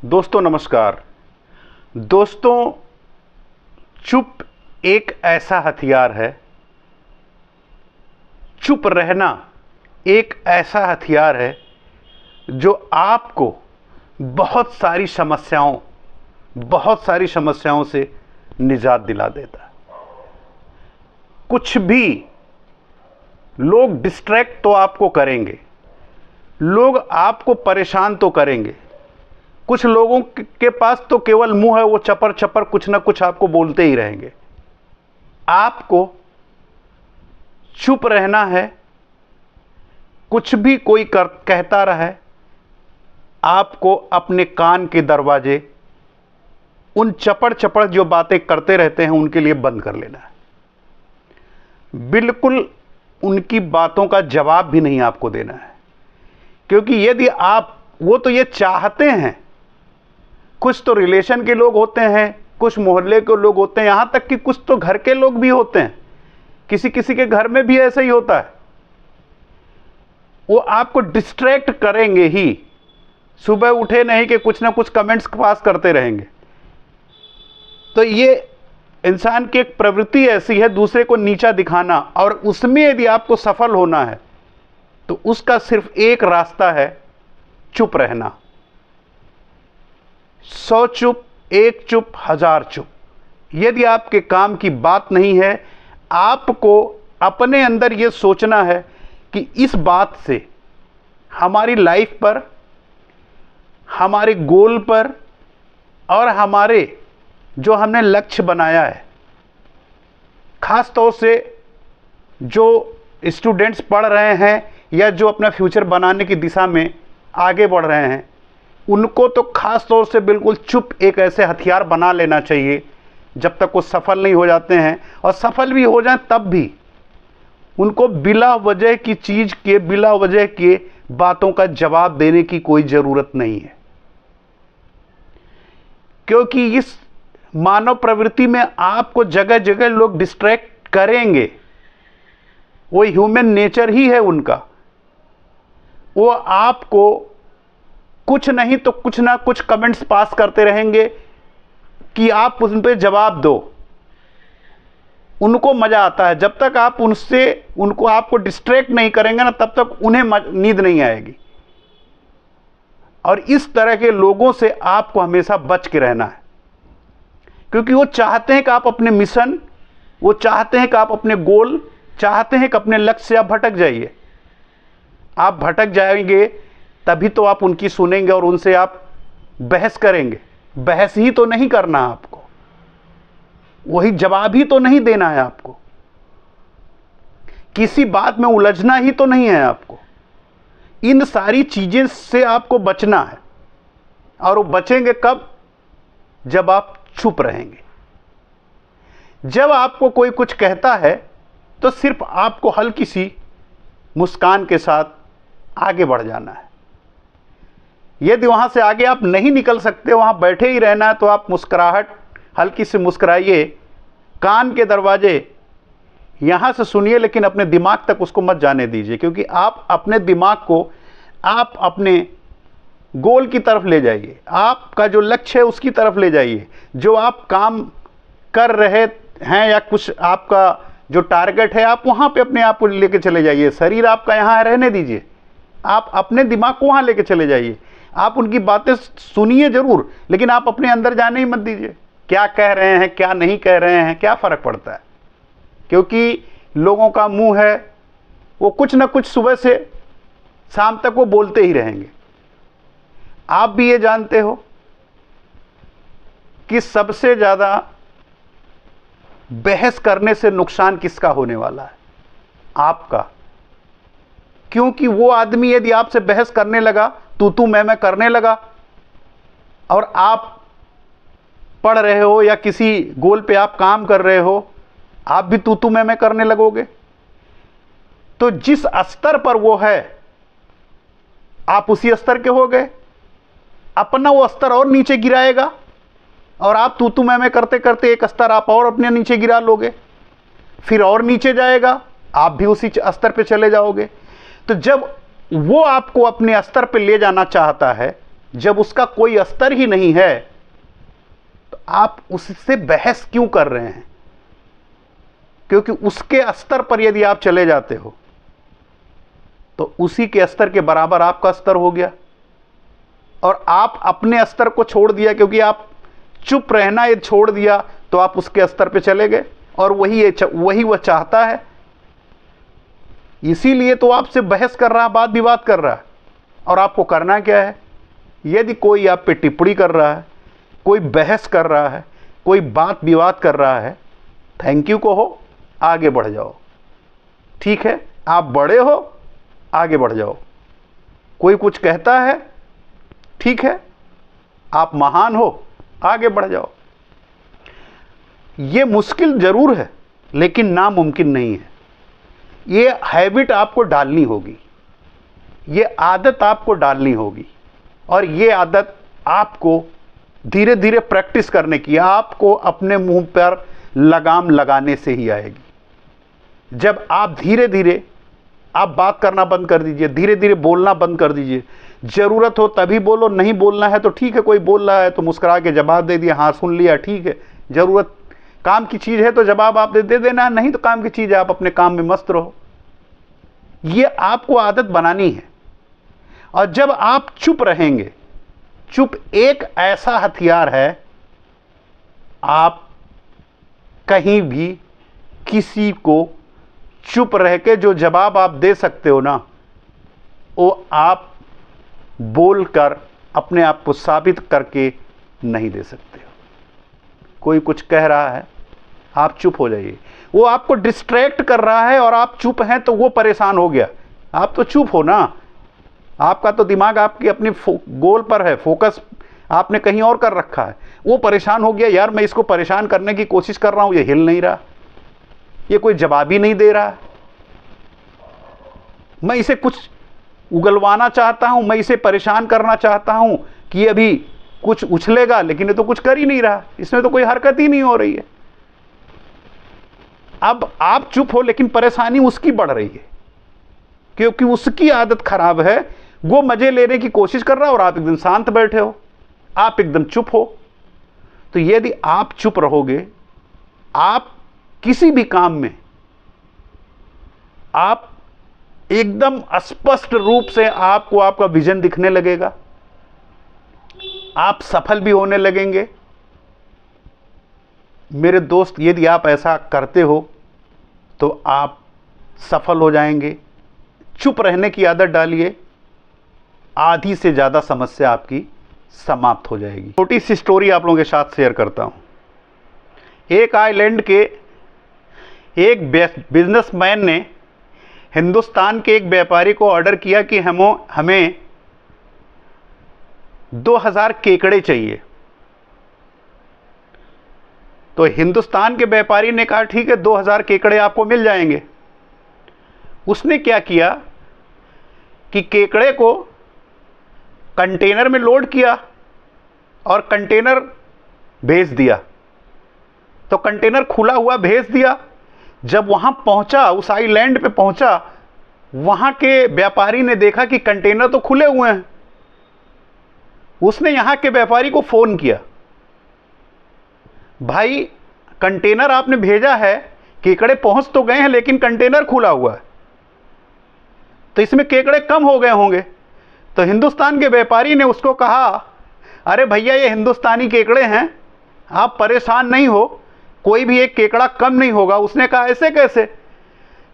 दोस्तों नमस्कार। दोस्तों, चुप एक ऐसा हथियार है, चुप रहना एक ऐसा हथियार है जो आपको बहुत सारी समस्याओं से निजात दिला देता है। कुछ भी लोग डिस्ट्रैक्ट तो आपको करेंगे, लोग आपको परेशान तो करेंगे। कुछ लोगों के पास तो केवल मुंह है, वो चपर चपर कुछ ना कुछ आपको बोलते ही रहेंगे। आपको चुप रहना है। कुछ भी कोई कहता रहे, आपको अपने कान के दरवाजे उन चपड़ चपड़ जो बातें करते रहते हैं उनके लिए बंद कर लेना है। बिल्कुल उनकी बातों का जवाब भी नहीं आपको देना है, क्योंकि यदि आप वो तो ये चाहते हैं। कुछ तो रिलेशन के लोग होते हैं, कुछ मोहल्ले के लोग होते हैं, यहां तक कि कुछ तो घर के लोग भी होते हैं। किसी किसी के घर में भी ऐसा ही होता है। वो आपको डिस्ट्रैक्ट करेंगे ही। सुबह उठे नहीं कि कुछ ना कुछ कमेंट्स पास करते रहेंगे। तो ये इंसान की एक प्रवृत्ति ऐसी है, दूसरे को नीचा दिखाना, और उसमें यदि आपको सफल होना है तो उसका सिर्फ एक रास्ता है, चुप रहना। 100 चुप, 1 चुप, 1000 चुप। यदि आपके काम की बात नहीं है, आपको अपने अंदर यह सोचना है कि इस बात से हमारी लाइफ पर, हमारे गोल पर और हमारे जो हमने लक्ष्य बनाया है, खास तौर से जो स्टूडेंट्स पढ़ रहे हैं या जो अपना फ्यूचर बनाने की दिशा में आगे बढ़ रहे हैं, उनको तो खास तौर से बिल्कुल चुप एक ऐसे हथियार बना लेना चाहिए जब तक वो सफल नहीं हो जाते हैं। और सफल भी हो जाएं तब भी उनको बिला वजह की चीज़ के, बिला वजह के बातों का जवाब देने की कोई ज़रूरत नहीं है, क्योंकि इस मानव प्रवृत्ति में आपको जगह जगह लोग डिस्ट्रैक्ट करेंगे। वो ह्यूमन नेचर ही है उनका। वो आपको कुछ नहीं तो कुछ ना कुछ कमेंट्स पास करते रहेंगे कि आप उन पर जवाब दो। उनको मजा आता है। जब तक आप आपको डिस्ट्रैक्ट नहीं करेंगे ना, तब तक उन्हें नींद नहीं आएगी। और इस तरह के लोगों से आपको हमेशा बच के रहना है, क्योंकि वो चाहते हैं कि आप अपने मिशन, वो चाहते हैं कि आप अपने गोल, चाहते हैं कि अपने लक्ष्य से आप भटक जाइए। आप भटक जाएंगे तभी तो आप उनकी सुनेंगे और उनसे आप बहस करेंगे। बहस ही तो नहीं करना आपको, वही जवाब ही तो नहीं देना है आपको, किसी बात में उलझना ही तो नहीं है आपको। इन सारी चीजें से आपको बचना है। और वो बचेंगे कब? जब आप चुप रहेंगे। जब आपको कोई कुछ कहता है तो सिर्फ आपको हल्की सी मुस्कान के साथ आगे बढ़ जाना है। यदि वहां से आगे आप नहीं निकल सकते, वहां बैठे ही रहना है, तो आप मुस्कुराहट, हल्की से मुस्कुराइए। कान के दरवाजे यहां से सुनिए, लेकिन अपने दिमाग तक उसको मत जाने दीजिए, क्योंकि आप अपने दिमाग को आप अपने गोल की तरफ ले जाइए। आपका जो लक्ष्य है उसकी तरफ ले जाइए। जो आप काम कर रहे हैं या कुछ आपका जो टारगेट है, आप वहां पे अपने आप को लेके चले जाइए। शरीर आपका यहां रहने दीजिए, आप अपने दिमाग को वहां लेके चले जाइए। आप उनकी बातें सुनिए जरूर, लेकिन आप अपने अंदर जाने ही मत दीजिए। क्या कह रहे हैं, क्या नहीं कह रहे हैं, क्या फर्क पड़ता है? क्योंकि लोगों का मुंह है, वो कुछ ना कुछ सुबह से शाम तक वो बोलते ही रहेंगे। आप भी ये जानते हो कि सबसे ज्यादा बहस करने से नुकसान किसका होने वाला है? आपका। क्योंकि वो आदमी यदि आपसे बहस करने लगा, तू मैं करने लगा, और आप पढ़ रहे हो या किसी गोल पे आप काम कर रहे हो, आप भी तू मैं करने लगोगे, तो जिस स्तर पर वो है आप उसी स्तर के हो गए। अपना वो स्तर और नीचे गिराएगा, और आप तू मैं करते करते एक स्तर आप और अपने नीचे गिरा लोगे, फिर और नीचे जाएगा, आप भी उसी स्तर पे चले जाओगे। तो जब वो आपको अपने स्तर पे ले जाना चाहता है, जब उसका कोई स्तर ही नहीं है तो आप उससे बहस क्यों कर रहे हैं? क्योंकि उसके स्तर पर यदि आप चले जाते हो तो उसी के स्तर के बराबर आपका स्तर हो गया, और आप अपने स्तर को छोड़ दिया, क्योंकि आप चुप रहना ये छोड़ दिया तो आप उसके स्तर पे चले गए, और वही वह चाहता है। इसीलिए तो आपसे बहस कर रहा है, वाद विवाद कर रहा है। और आपको करना क्या है? यदि कोई आप पे टिप्पणी कर रहा है, कोई बहस कर रहा है, कोई बात विवाद कर रहा है, थैंक यू कहो, आगे बढ़ जाओ। ठीक है, आप बड़े हो, आगे बढ़ जाओ। कोई कुछ कहता है, ठीक है, आप महान हो, आगे बढ़ जाओ। ये मुश्किल जरूर है लेकिन नामुमकिन नहीं है। ये हैबिट आपको डालनी होगी, ये आदत आपको डालनी होगी, और ये आदत आपको धीरे धीरे प्रैक्टिस करने की, आपको अपने मुंह पर लगाम लगाने से ही आएगी। जब आप धीरे धीरे आप बात करना बंद कर दीजिए, धीरे धीरे बोलना बंद कर दीजिए। ज़रूरत हो तभी बोलो, नहीं बोलना है तो ठीक है, कोई बोल रहा है तो मुस्कुरा के जवाब दे दिया, हाँ सुन लिया, ठीक है। ज़रूरत काम की चीज़ है तो जवाब आप दे देना, नहीं तो काम की चीज़ है, आप अपने काम में मस्त रहो। ये आपको आदत बनानी है। और जब आप चुप रहेंगे, चुप एक ऐसा हथियार है, आप कहीं भी किसी को चुप रह के जो जवाब आप दे सकते हो ना, वो आप बोलकर अपने आप को साबित करके नहीं दे सकते हो। कोई कुछ कह रहा है, आप चुप हो जाइए। वो आपको डिस्ट्रैक्ट कर रहा है और आप चुप हैं तो वो परेशान हो गया। आप तो चुप हो ना, आपका तो दिमाग आपकी अपनी गोल पर है, फोकस आपने कहीं और कर रखा है। वो परेशान हो गया, यार मैं इसको परेशान करने की कोशिश कर रहा हूं, ये हिल नहीं रहा, ये कोई जवाब ही नहीं दे रहा, मैं इसे कुछ उगलवाना चाहता हूं, मैं इसे परेशान करना चाहता हूं कि ये अभी कुछ उछलेगा, लेकिन ये तो कुछ कर ही नहीं रहा, इसमें तो कोई हरकत ही नहीं हो रही है। अब आप चुप हो लेकिन परेशानी उसकी बढ़ रही है, क्योंकि उसकी आदत खराब है, वो मजे लेने की कोशिश कर रहा है और आप एकदम शांत बैठे हो, आप एकदम चुप हो। तो यदि आप चुप रहोगे, आप किसी भी काम में आप एकदम स्पष्ट रूप से आपको आपका विजन दिखने लगेगा, आप सफल भी होने लगेंगे। मेरे दोस्त, यदि आप ऐसा करते हो तो आप सफल हो जाएंगे। चुप रहने की आदत डालिए, आधी से ज़्यादा समस्या आपकी समाप्त हो जाएगी। छोटी सी स्टोरी आप लोगों के साथ शेयर करता हूं। एक आइलैंड के एक बिजनेसमैन ने हिंदुस्तान के एक व्यापारी को ऑर्डर किया कि हमें 2000 केकड़े चाहिए। तो हिंदुस्तान के व्यापारी ने कहा ठीक है, 2000 केकड़े आपको मिल जाएंगे। उसने क्या किया कि केकड़े को कंटेनर में लोड किया और कंटेनर भेज दिया। तो कंटेनर खुला हुआ भेज दिया। जब वहां पहुंचा, उस आइलैंड पे पहुंचा, वहां के व्यापारी ने देखा कि कंटेनर तो खुले हुए हैं। उसने यहां के व्यापारी को फोन किया, भाई कंटेनर आपने भेजा है, केकड़े पहुंच तो गए हैं लेकिन कंटेनर खुला हुआ है, तो इसमें केकड़े कम हो गए होंगे। तो हिंदुस्तान के व्यापारी ने उसको कहा, अरे भैया ये हिंदुस्तानी केकड़े हैं, आप परेशान नहीं हो, कोई भी एक केकड़ा कम नहीं होगा। उसने कहा ऐसे कैसे?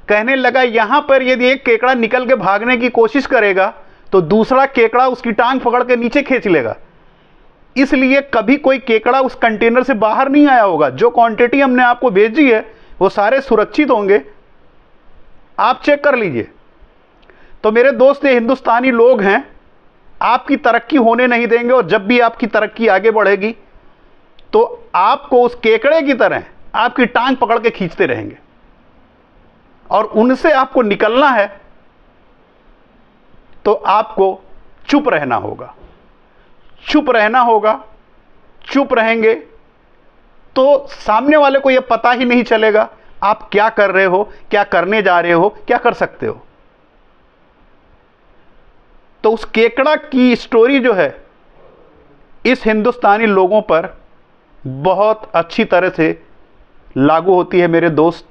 कहने लगा, यहां पर यदि एक केकड़ा निकल के भागने की कोशिश करेगा तो दूसरा केकड़ा उसकी टांग पकड़ के नीचे खींच लेगा, इसलिए कभी कोई केकड़ा उस कंटेनर से बाहर नहीं आया होगा। जो क्वांटिटी हमने आपको भेजी है वो सारे सुरक्षित होंगे, आप चेक कर लीजिए। तो मेरे दोस्त, ये हिंदुस्तानी लोग हैं, आपकी तरक्की होने नहीं देंगे, और जब भी आपकी तरक्की आगे बढ़ेगी तो आपको उस केकड़े की तरह आपकी टांग पकड़ के खींचते रहेंगे, और उनसे आपको निकलना है तो आपको चुप रहना होगा। चुप रहना होगा। चुप रहेंगे तो सामने वाले को यह पता ही नहीं चलेगा आप क्या कर रहे हो, क्या करने जा रहे हो, क्या कर सकते हो। तो उस केकड़ा की स्टोरी जो है इस हिंदुस्तानी लोगों पर बहुत अच्छी तरह से लागू होती है मेरे दोस्त।